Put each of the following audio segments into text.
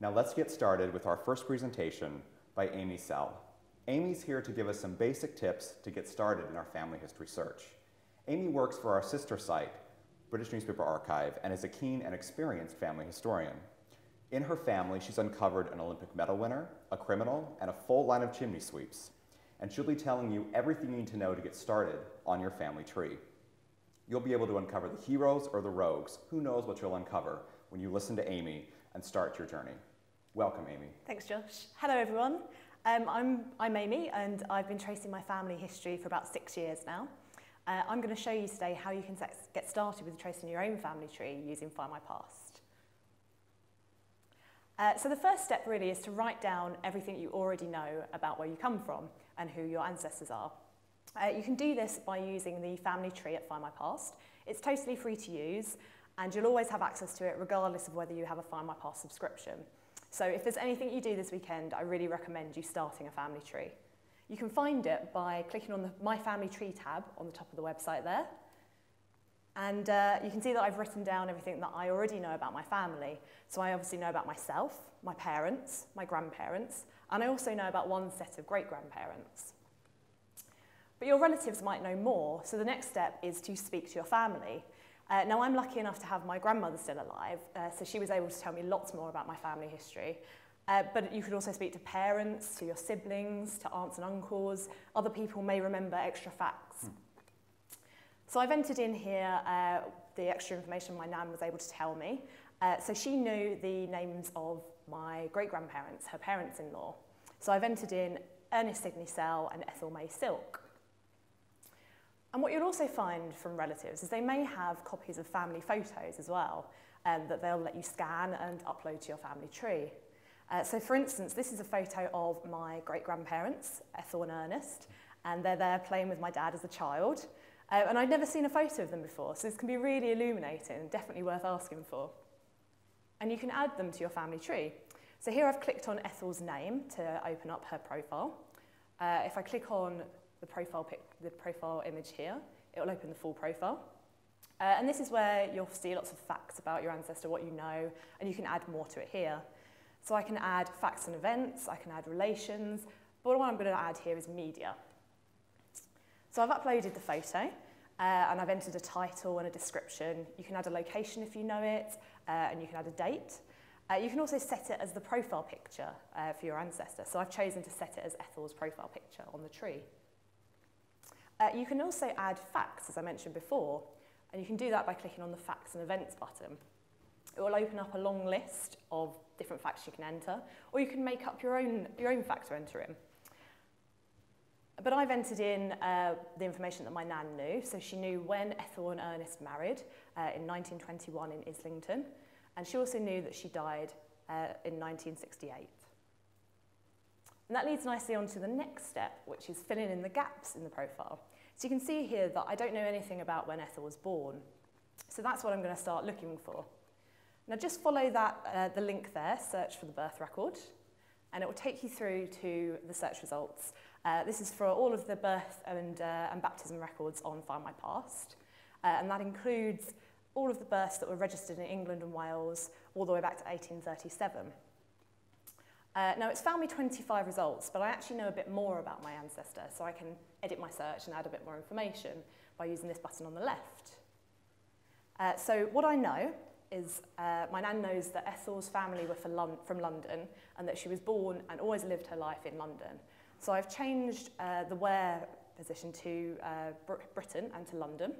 Now let's get started with our first presentation by Amy Sell. Amy's here to give us some basic tips to get started in our family history search. Amy works for our sister site, British Newspaper Archive, and is a keen and experienced family historian. In her family, she's uncovered an Olympic medal winner, a criminal, and a full line of chimney sweeps. And she'll be telling you everything you need to know to get started on your family tree. You'll be able to uncover the heroes or the rogues. Who knows what you'll uncover when you listen to Amy and start your journey. Welcome, Amy. Thanks, Josh. Hello, everyone. I'm Amy, and I've been tracing my family history for about 6 years now. I'm going to show you today how you can get started with tracing your own family tree using Findmypast. So the first step really is to write down everything you already know about where you come from and who your ancestors are. You can do this by using the family tree at Findmypast. It's totally free to use, and you'll always have access to it regardless of whether you have a Findmypast subscription. So if there's anything you do this weekend, I really recommend you starting a family tree. You can find it by clicking on the My Family Tree tab on the top of the website there. And you can see that I've written down everything that I already know about my family. So I obviously know about myself, my parents, my grandparents, and I also know about one set of great-grandparents. But your relatives might know more, so the next step is to speak to your family. Now, I'm lucky enough to have my grandmother still alive, so she was able to tell me lots more about my family history. But you could also speak to parents, to your siblings, to aunts and uncles. Other people may remember extra facts. So I've entered in here the extra information my nan was able to tell me. So she knew the names of my great-grandparents, her parents-in-law. So I've entered in Ernest Sidney Sell and Ethel May Silk. And what you'll also find from relatives is they may have copies of family photos as well that they'll let you scan and upload to your family tree. So for instance, this is a photo of my great-grandparents, Ethel and Ernest, and they're there playing with my dad as a child. And I'd never seen a photo of them before, so this can be really illuminating and definitely worth asking for. And you can add them to your family tree. So here I've clicked on Ethel's name to open up her profile. If I click on the profile image here, it will open the full profile. And this is where you'll see lots of facts about your ancestor, what you know, and you can add more to it here. So I can add facts and events, I can add relations, but what I'm going to add here is media. So I've uploaded the photo, and I've entered a title and a description. You can add a location if you know it, and you can add a date. You can also set it as the profile picture for your ancestor. So I've chosen to set it as Ethel's profile picture on the tree. You can also add facts, as I mentioned before, and you can do that by clicking on the Facts and Events button. It will open up a long list of different facts you can enter, or you can make up your own facts to enter in. But I've entered in the information that my nan knew, so she knew when Ethel and Ernest married in 1921 in Islington, and she also knew that she died in 1968. And that leads nicely on to the next step, which is filling in the gaps in the profile. So you can see here that I don't know anything about when Ethel was born. So that's what I'm going to start looking for. Now just follow that, the link there, search for the birth record, and it will take you through to the search results. This is for all of the birth and baptism records on Findmypast, and that includes all of the births that were registered in England and Wales all the way back to 1837. Now it's found me 25 results, but I actually know a bit more about my ancestor, so I can edit my search and add a bit more information by using this button on the left. So what I know is my nan knows that Ethel's family were from London and that she was born and always lived her life in London. So I've changed the where position to Britain and to London,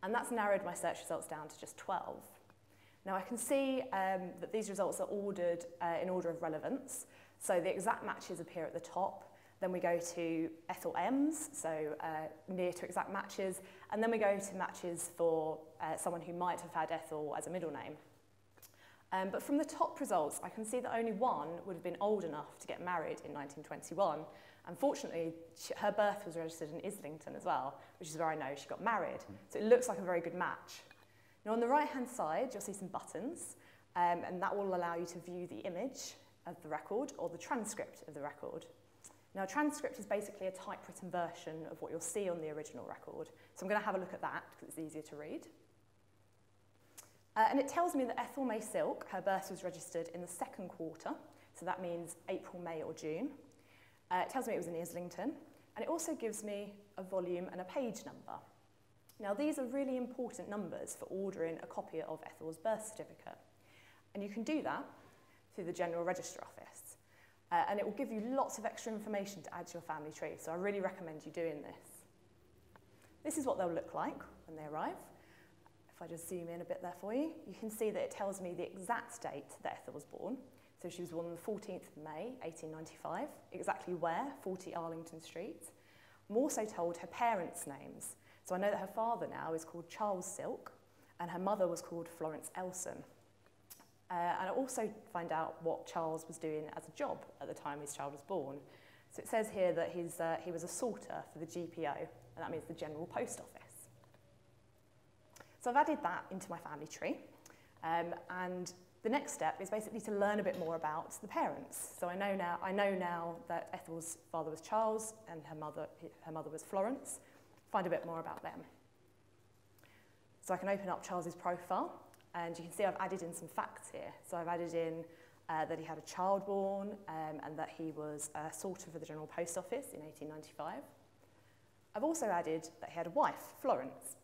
and that's narrowed my search results down to just 12. Now I can see that these results are ordered in order of relevance. So the exact matches appear at the top, then we go to Ethel M's, so near to exact matches, and then we go to matches for someone who might have had Ethel as a middle name. But from the top results, I can see that only one would have been old enough to get married in 1921. Unfortunately, her birth was registered in Islington as well, which is where I know she got married. So it looks like a very good match. Now on the right-hand side, you'll see some buttons, and that will allow you to view the image of the record or the transcript of the record. Now, a transcript is basically a typewritten version of what you'll see on the original record. So I'm going to have a look at that because it's easier to read. And it tells me that Ethel May Silk, her birth was registered in the second quarter, so that means April, May or June. It tells me it was in Islington, and it also gives me a volume and a page number. Now these are really important numbers for ordering a copy of Ethel's birth certificate, and you can do that through the General Register Office, and it will give you lots of extra information to add to your family tree, so I really recommend you doing this. This is what they'll look like when they arrive. If I just zoom in a bit there for you, you can see that it tells me the exact date that Ethel was born. So she was born on the 14th of May, 1895, exactly where, 40 Arlington Street. I'm also told her parents' names. So I know that her father now is called Charles Silk, and her mother was called Florence Elson. And I also find out what Charles was doing as a job at the time his child was born. So it says here that he was a sorter for the GPO, and that means the General Post Office. So I've added that into my family tree, and the next step is basically to learn a bit more about the parents. So I know now that Ethel's father was Charles and her mother was Florence. Find a bit more about them. So I can open up Charles's profile, and you can see I've added in some facts here. So I've added in that he had a child born and that he was a sorter for the General Post Office in 1895. I've also added that he had a wife, Florence.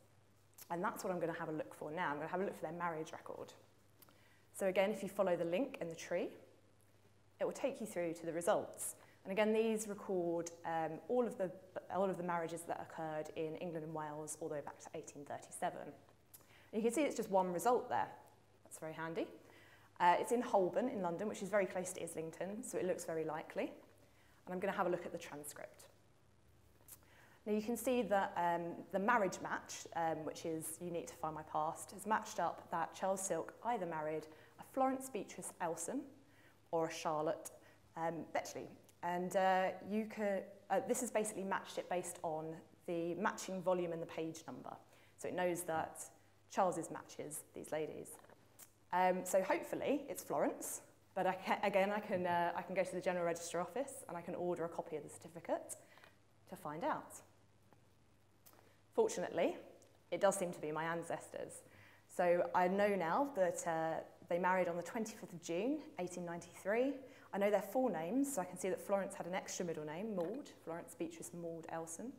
And that's what I'm going to have a look for now. I'm going to have a look for their marriage record. So again, if you follow the link in the tree, it will take you through to the results. And again, these record all of the marriages that occurred in England and Wales all the way back to 1837. And you can see it's just one result there. That's very handy. It's in Holborn in London, which is very close to Islington, so it looks very likely. And I'm going to have a look at the transcript. Now you can see that the marriage match, which is unique to Findmypast, has matched up that Charles Silk either married a Florence Beatrice Elson or a Charlotte Betchley. And this has basically matched it based on the matching volume and the page number. So it knows that Charles's matches these ladies. So hopefully it's Florence, but I can go to the General Register Office and I can order a copy of the certificate to find out. Fortunately, it does seem to be my ancestors. So I know now that they married on the 25th of June, 1893. I know their full names, so I can see that Florence had an extra middle name, Maud, Florence Beatrice Maud Elson.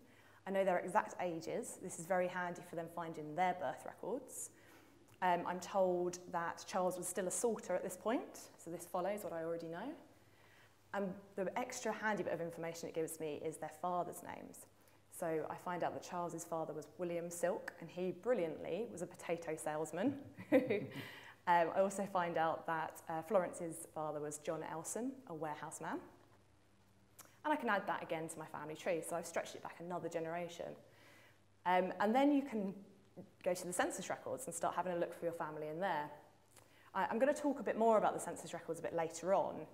I know their exact ages. This is very handy for them finding their birth records. I'm told that Charles was still a sorter at this point, so this follows what I already know. And the extra handy bit of information it gives me is their father's names. So I find out that Charles's father was William Silk, and he brilliantly was a potato salesman. I also find out that Florence's father was John Elson, a warehouse man. And I can add that again to my family tree, so I've stretched it back another generation. And then you can go to the census records and start having a look for your family in there. I'm going to talk a bit more about the census records a bit later on,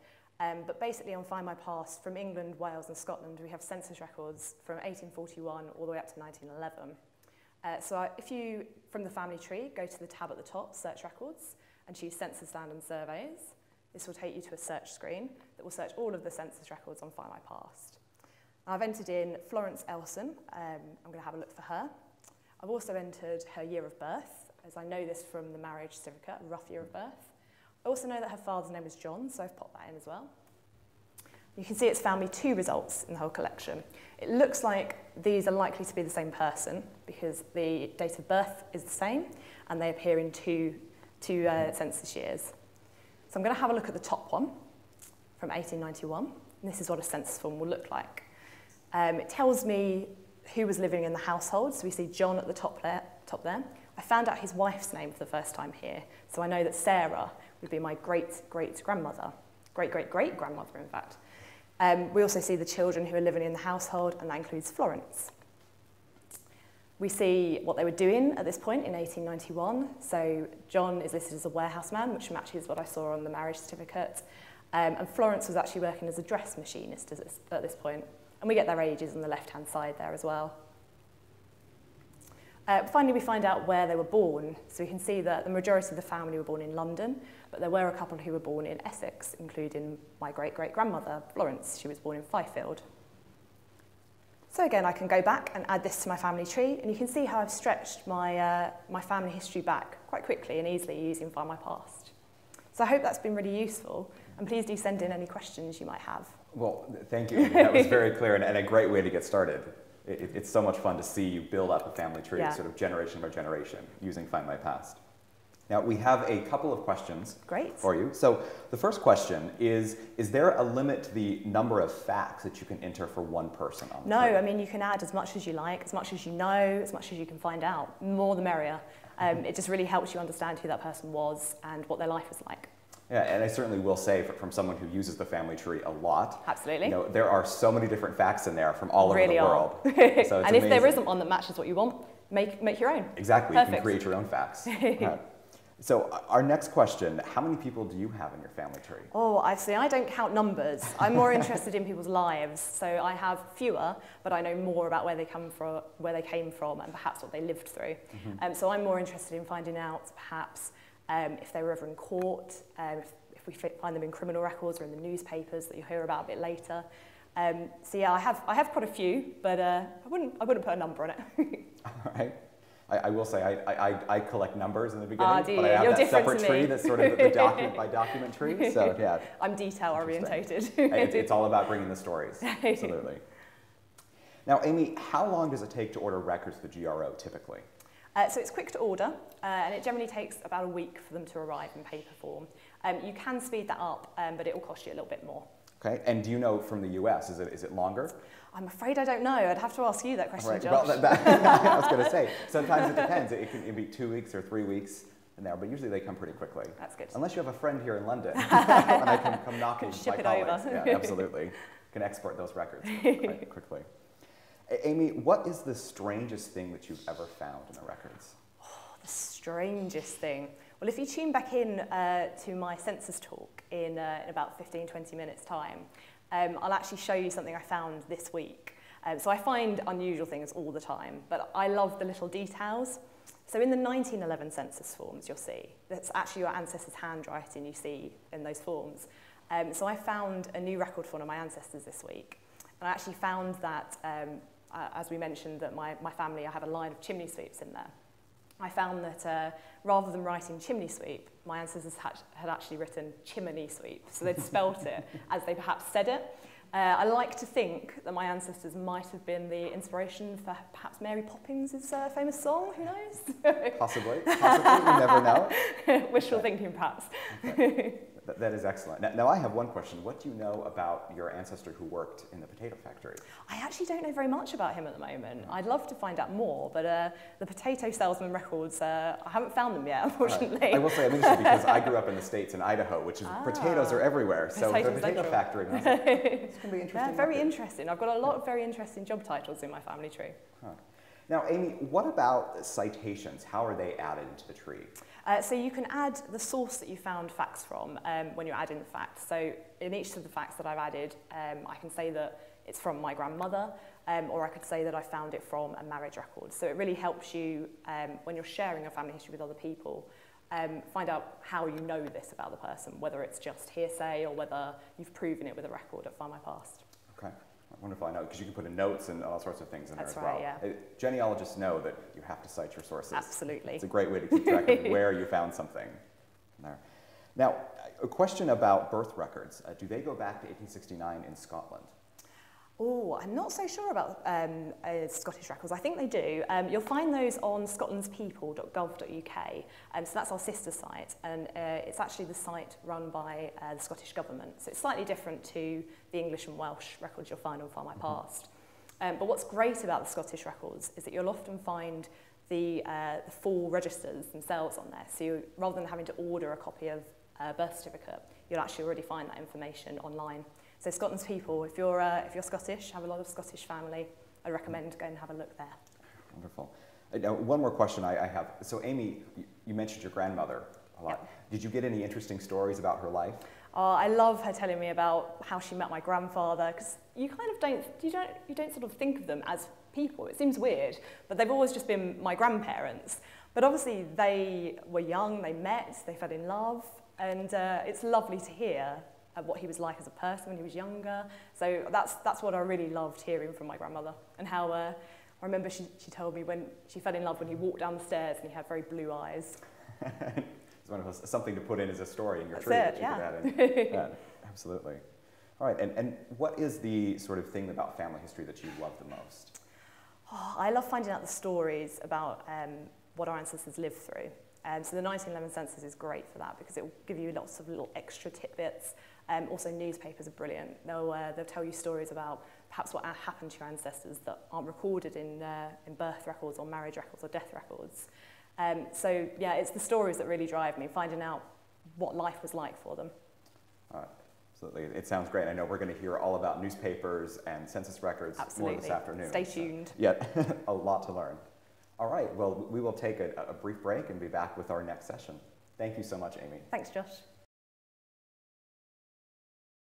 but basically on Findmypast, from England, Wales and Scotland, we have census records from 1841 all the way up to 1911. So if you, from the family tree, go to the tab at the top, Search Records, and choose Census Land and Surveys, this will take you to a search screen that will search all of the census records on Findmypast. I've entered in Florence Elson. I'm going to have a look for her. I've also entered her year of birth, as I know this from the marriage certificate, a rough year of birth. I also know that her father's name was John, so I've popped that in as well. You can see it's found me 2 results in the whole collection. It looks like these are likely to be the same person because the date of birth is the same and they appear in two census years. So I'm going to have a look at the top one from 1891. And this is what a census form will look like. It tells me who was living in the household. So we see John at the top there. I found out his wife's name for the first time here. So I know that Sarah would be my great-great-grandmother. Great-great-great-grandmother, in fact. We also see the children who are living in the household, and that includes Florence. We see what they were doing at this point in 1891. So John is listed as a warehouse man, which matches what I saw on the marriage certificate. And Florence was actually working as a dress machinist at this point. And we get their ages on the left-hand side there as well. Finally, we find out where they were born. So we can see that the majority of the family were born in London, but there were a couple who were born in Essex, including my great-great-grandmother, Florence. She was born in Fifield. So again, I can go back and add this to my family tree, and you can see how I've stretched my, my family history back quite quickly and easily using Findmypast. So I hope that's been really useful, and please do send in any questions you might have. Well, thank you. That was very clear and a great way to get started. It's so much fun to see you build up a family tree, sort of generation by generation, using Findmypast. Now, we have a couple of questions for you. So the first question is there a limit to the number of facts that you can enter for one person on the tree? I mean, you can add as much as you like, as much as you know, as much as you can find out. More the merrier. It just really helps you understand who that person was and what their life was like. Yeah, and I certainly will say from someone who uses the family tree a lot. Absolutely. You know, there are so many different facts in there from all over the world. So it's and if there isn't one that matches what you want, make your own. Exactly. Perfect. You can create your own facts. So our next question, how many people do you have in your family tree? Oh, I see. I don't count numbers. I'm more interested in people's lives. So I have fewer, but I know more about where they came from, and perhaps what they lived through. So I'm more interested in finding out perhaps if they were ever in court, if we find them in criminal records or in the newspapers that you'll hear about a bit later. So yeah, I have quite a few, but I wouldn't put a number on it. All right. I will say I collect numbers in the beginning, but I have You're that separate to tree that's sort of the document by document tree. So yeah, I'm detail orientated. It's all about bringing the stories. Absolutely. Now, Amy, how long does it take to order records to the GRO typically? So it's quick to order, and it generally takes about a week for them to arrive in paper form. You can speed that up, but it will cost you a little bit more. Okay, and do you know from the US, is it longer? I'm afraid I don't know. I'd have to ask you that question, right. Josh. Well, I was going to say, sometimes it depends. It can be 2 weeks or 3 weeks in there, but usually they come pretty quickly. That's good. Unless you have a friend here in London, and I can come knocking ship my it colleagues. over. Yeah, absolutely. Can export those records quite quickly. Amy, what is the strangest thing that you've ever found in the records? The strangest thing. Well, if you tune back in to my census talk in about 15-20 minutes' time, I'll actually show you something I found this week. So I find unusual things all the time, but I love the little details. So in the 1911 census forms, you'll see, that's actually your ancestors' handwriting you see in those forms. So I found a new record for one of my ancestors this week. And I actually found that, as we mentioned, that my family, I have a line of chimney sweeps in there. I found that rather than writing chimney sweep, my ancestors had actually written chimney sweep. So they'd spelt it as they perhaps said it. I like to think that my ancestors might have been the inspiration for perhaps Mary Poppins' famous song, who knows? Possibly, you never know. Wishful thinking, perhaps. Okay. That is excellent. Now I have one question. What do you know about your ancestor who worked in the potato factory? I actually don't know very much about him at the moment. I'd love to find out more, but the potato salesman records, I haven't found them yet, unfortunately. I will say I'm interested because I grew up in the States in Idaho, which is potatoes are everywhere. So the potato factory, it's going to be interesting. Yeah, very interesting. I've got a lot of very interesting job titles in my family tree. Huh. Now, Amy, what about citations? How are they added into the tree? So you can add the source that you found facts from when you're adding the facts. So in each of the facts that I've added, I can say that it's from my grandmother, or I could say that I found it from a marriage record. So it really helps you, when you're sharing your family history with other people, find out how you know this about the person, whether it's just hearsay or whether you've proven it with a record at Findmypast. Okay. Wonderful, I know, because you can put in notes and all sorts of things in there as well. That's right, yeah. Genealogists know that you have to cite your sources. Absolutely. It's a great way to keep track of where you found something. There. Now, a question about birth records. Do they go back to 1869 in Scotland? Oh, I'm not so sure about Scottish records. I think they do. You'll find those on scotlandspeople.gov.uk. So that's our sister site, and it's actually the site run by the Scottish Government. So it's slightly different to the English and Welsh records you'll find on Findmypast. But what's great about the Scottish records is that you'll often find the full registers themselves on there. So rather than having to order a copy of a birth certificate, you'll actually already find that information online. So Scotland's People, if you're Scottish, have a lot of Scottish family, I'd recommend going and have a look there. Wonderful. Now, one more question I have. So Amy, you mentioned your grandmother a lot. Yep. Did you get any interesting stories about her life? I love her telling me about how she met my grandfather, because you kind of don't sort of think of them as people. It seems weird, but they've always just been my grandparents. But obviously they were young, they met, they fell in love, and it's lovely to hear what he was like as a person when he was younger. So that's what I really loved hearing from my grandmother, and how I remember she told me when she fell in love when he walked down the stairs and he had very blue eyes. It's wonderful. Something to put in as a story in your That's tree it, that you yeah. could add in. Yeah, absolutely. All right, and what is the sort of thing about family history that you love the most? Oh, I love finding out the stories about what our ancestors lived through. So the 1911 census is great for that because it will give you lots of little extra tidbits. Also, newspapers are brilliant. They'll tell you stories about perhaps what happened to your ancestors that aren't recorded in birth records or marriage records or death records. So yeah, it's the stories that really drive me, finding out what life was like for them. All right. Absolutely. It sounds great. I know we're going to hear all about newspapers and census records more this afternoon. Stay tuned. So, yeah, a lot to learn. All right. Well, we will take a brief break and be back with our next session. Thank you so much, Amy. Thanks, Josh.